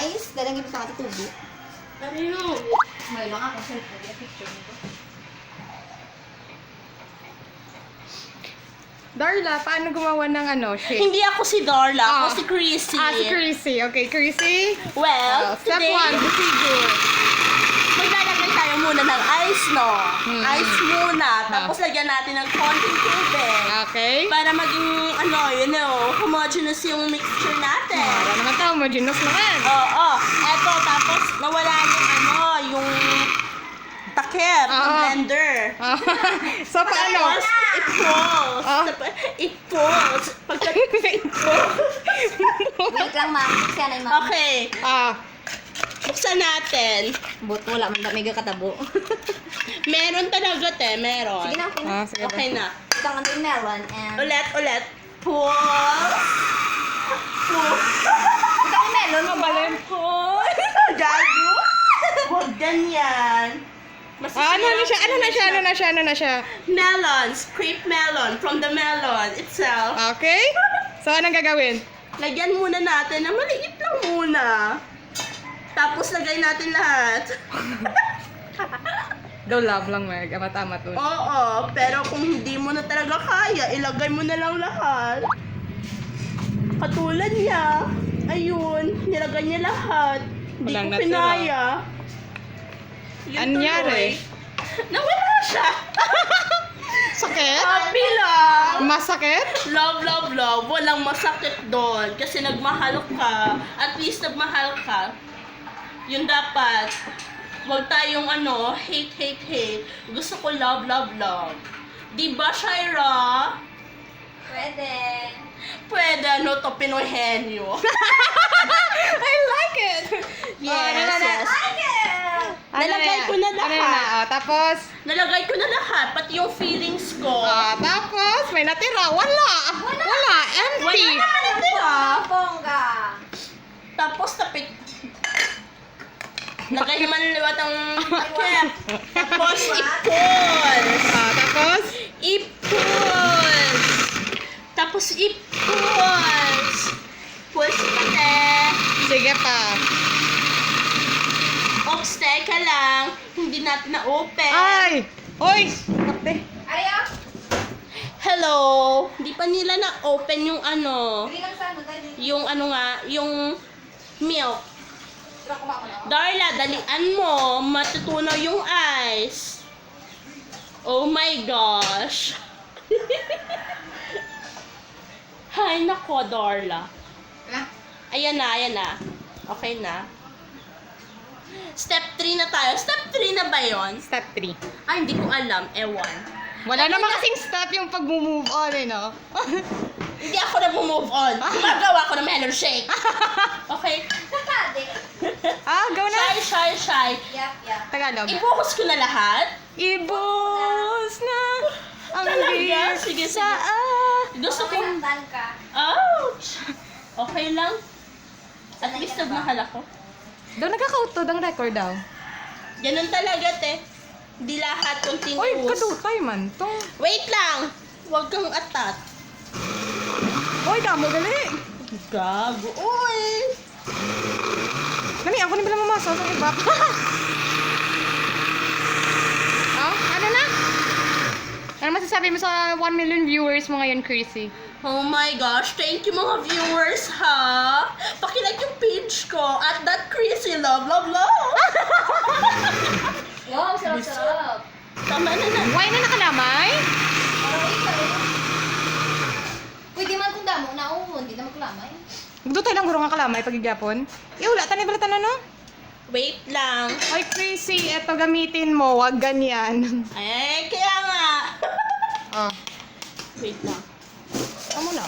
ice. Dalang ito sa tubig. Ano? May lang ako sa picture nito. Darla, paano gumawa ng shake? Hindi ako si Darla, Ah. ako si Chrissy. Si Chrissy. Okay, Chrissy. Well, Step today, 1, procedure. maglalagay tayo muna ng ice, no? Ice muna. Tapos lagyan natin ng konting tubig. Okay. Para maging, homogeneous yung mixture natin. Para naman ito, homogeneous naman. Oo. Eto, tapos nawala yung takip ng Oo. blender. So, paano? Tapos, i-pulse. Ah. I-pulse. Wait lang, ma'am. Kasi anay, ma'am. Okay. Buksan natin. But wala man may katabo. Meron talaga, meron. Sige na, okay na. Sige Okay na. Ito ang yung melon and... Ulit. Pulse. Pulse. Ito ang melon. Mabalin. Pulse. Gago. Huwag ganyan. Ano na siya? Melon. Scrape melon from the melon itself. Okay. So, anong gagawin? Lagyan muna natin na maliit lang muna. Tapos lagay natin lahat. Daw love lang, Meg. Tama to. Oo, pero kung hindi mo na talaga kaya, ilagay mo na lang lahat. Katulad niya, ayun, nilagay niya lahat. Hindi Walang ko natira. pinaya. Yun Anyari? tuloy. Nawala siya. Sakit? Happy lang. Masakit? Love. Walang masakit doon. Kasi nagmahal ka. At least nagmahal ka. Yun dapat. Huwag tayong hate. Gusto ko love. Diba, Shaira? Pwede. Pwede, Pinoy henyo. I like it! Yes. Nalagay ko na lahat. Ano na? Tapos? Nalagay ko na lahat. Pati yung feelings ko. Tapos, may natira. Wala. Empty. Wala naman natira. Bongga. Tapos lagay naman liwat ang takip. Tapos i-pulse. Tapos? Tapos i-pulse. Pulse pati. Sige pa. Oops, teka lang. Hindi natin na-open. Ay! Hoy! Kapte. Ayaw. Hello. Hindi pa nila na-open yung Hindi lang sa dali. yung milk. Tira ko ba ako na? Darla, dalian mo. Matutunaw yung ice. Oh my gosh. Hay nako, Darla. Wala. Ayan na. Okay na. Step 3 na tayo. Step 3 na ba yon? Step 3. Ay, hindi ko alam. Ewan. Wala naman kasing step yung pag-move on, no? Hindi ako na move on. Gumagawa ko ng melon shake. Okay? Sakade. Go na. Shy. Yap. Tagalog. Ibuhos ko na lahat. Ibos na ang Talaga? beer Sige. sa Gusto ko. Pagkakantan ka. Ouch! Okay lang. At least nagmahal ako. Daw nagkakautod ang record daw. Ganun talaga, te. Di lahat Oy, continuous. kadutay man to. Wait lang! Huwag kang atat. Oy, damo gali. Gago. Uy! Dami, ako na pala mamasa sa iba. Ano na? Ano masasabi mo sa 1 million viewers mo ngayon, Chrissy? Oh my gosh, thank you mga viewers, ha? Pakilike yung page ko at that crazy love. Wow, sarap. Tama na. Why na nakalamay? Parang ikaw. Pwede man kung damo na hindi na maglamay. Magdutay lang guro nga kalamay pag igyapon. Wala tani balatan no? Wait lang. Oy, Chrissy, eto gamitin mo, wag ganyan. Ay, kaya nga. Wait lang. Amo na,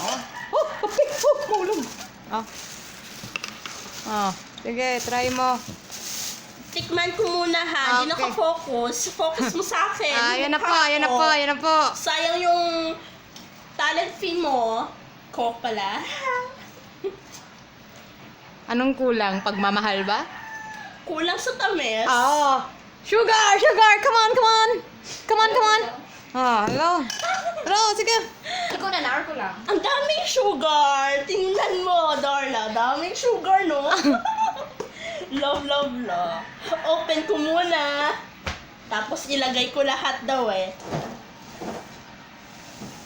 kape! Maulog! Sige, try mo. Tikman ko muna, ha? Hindi Okay. naka-focus. Focus mo sa akin. Yan na Mukha ko. po. Sayang yung talent fee mo. Coke pala. Anong kulang? Pagmamahal ba? Kulang sa tamis. Sugar! Come on! Hello. Sige. Ikaw na, naar ko lang. Ang daming sugar. Tingnan mo, Darla. Daming sugar, no? Love, love, love. Open ko muna. Tapos ilagay ko lahat daw eh.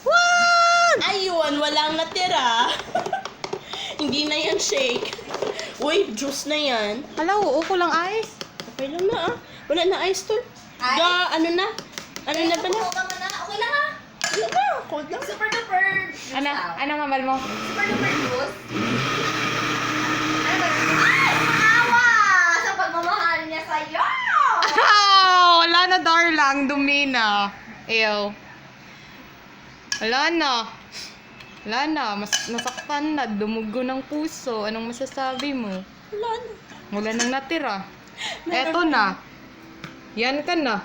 What? Ayun, walang natira. Hindi na yan shake. Uy, juice na yan. Hala, oo ko lang ice. Okay lang na ah. Wala na ice to. Ice? Ano na? Ano na ba na? Okay na. Okay lang ah. Ano na? Cold lang. Super duper juice Ano? out. Ano mabal mo? Super duper juice. Ano ba? Ay! Maawa! Sa pagmamahal niya sa'yo! Oh, wala na darling, dumi na. Ew. Wala na. Wala na, nasaktan na, dumugo ng puso. Anong masasabi mo? Wala na. Wala nang natira. Eto na. Yan ka na.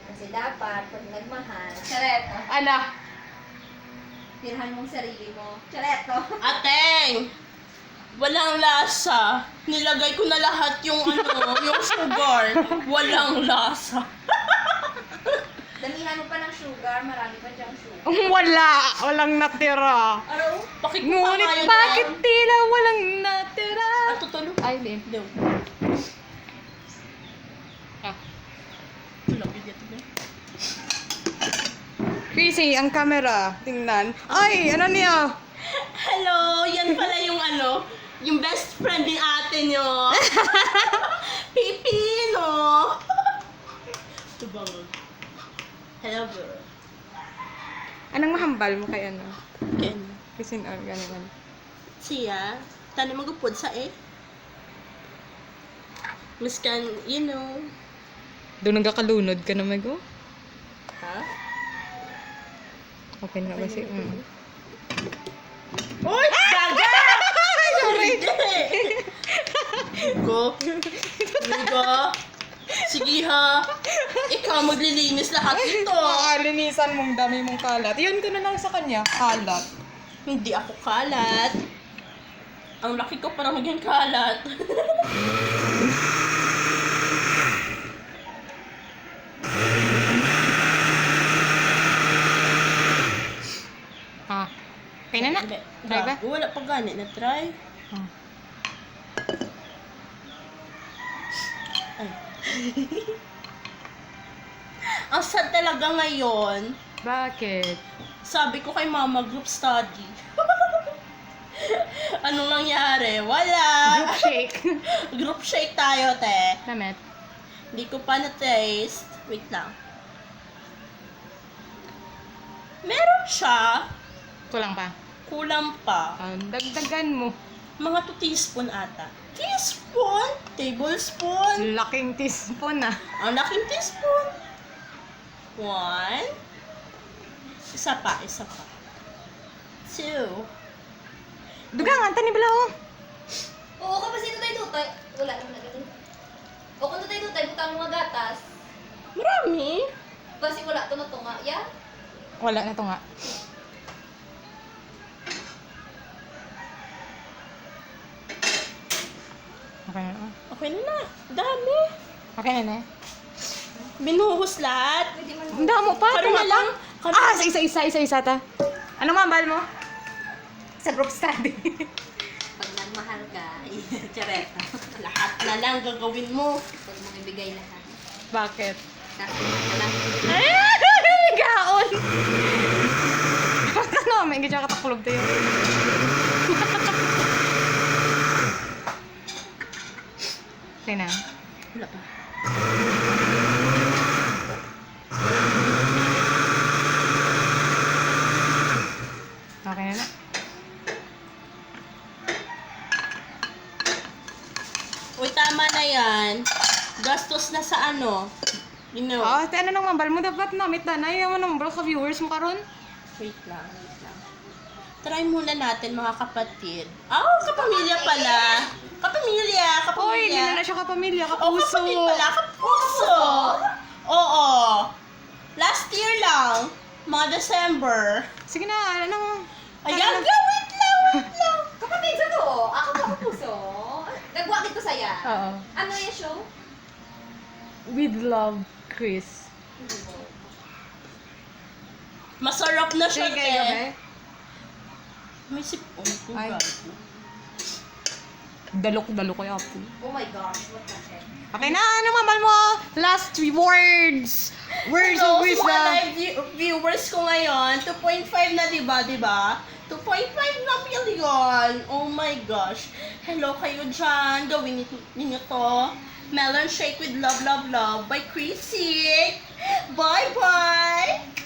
Kasi dapat, pag nagmahal, charet, Ana. tirhan mong sarili mo. Charet, oh. Ateng! Walang lasa. Nilagay ko na lahat yung yung sugar. Walang lasa. Damihan mo pa ng sugar, marami pa diyang sugar. Wala. Walang natira. Ano? Pakikuha Ngunit nga yun bakit lang. tila walang natira? Ah, tutulog. Ay, di. Daw. Ah. Tulog yun dito ba? Chrissy, ang camera. Tingnan. Ay, ano niya? Hello! Yan pala yung best friend ni ate nyo. Pipino! Tubangog. Hello, bro. Anong mahambal mo kay ano? Ken. Chrissy, ganun. Siya, tani magupod sa Miskan, Doon nagkakalunod ka na, Meg, oh. Ha? Okay na ba si... Uy! Gaga! Sorry! Go. Sige ha. Ikaw maglilinis lahat ito. Linisan mong dami mong kalat. Yun ka na lang sa kanya. Kalat. Hindi ako kalat. Ang laki ko para maging kalat. Ha? Okay na na? Try ba? Wala pa gani na try. Oh. Ay. Ang sad talaga ngayon. Bakit? Sabi ko kay mama, group study. Anong nangyari? Wala. Group shake. Group shake tayo, te. Damit. Hindi ko pa na-taste. Wait lang. Meron siya. Kulang pa. Kulang pa. Dagdagan mo. Mga 2 teaspoon ata. Teaspoon? Tablespoon? Laking teaspoon ah. Ang laking teaspoon. 1. Isa pa. 2. Dugangan, tani bala oh. Oo, kapag sino tayo tutay. Wala naman na ganun. O kung tayo tutay, butang mga gatas. Marami. Kasi wala to na tunga. Yan. Wala na to nga. Okay na na. Okay na. Dami. Okay na na. Binuhos lahat. Pwede man Ang damo pa. Karoon na lang. Ah, isa ta. Anong mambal mo? Sa group study. Pag nagmahal ka, charet. Lahat na lang gagawin mo. Pag mo ibigay lahat. Bakit? Kasi ka lang. Ay, gaon! Ano, may gidya katakulob tayo. Okay na. Wala pa. Okay na na. Uy, tama na yan. Gastos na sa ano. You know. Oh, ano nang mambal mo? Dapat namit na. Ayaw mo nang bro ka viewers mo karon. Wait lang. Try muna natin mga kapatid. Oh, kapamilya pala. Kapamilya. Oy, hindi na siya kapamilya, Oh, kapuso. kapatid pala. Kapuso. Oo. Last year lang. Mga December. Sige na, ano? Ayan, wait lang. Kapatid sa to. Ako pa puso. Nagwakit ko saya. Oo. Ano yung show? With love, Chris. Masarap na siya, Sige, te. okay? May sipon ko, Ay. gago. Dalok kay Apo. Oh my gosh, what the heck? Okay na, ano mamal mo? Last words. Words Hello, of sa mga wisdom. live viewers ko ngayon, 2.5 na, diba? 2.5 na million. Oh my gosh. Hello kayo dyan. Gawin ninyo to. Melon Shake with Love, Love, Love by Chrissy. Bye-bye!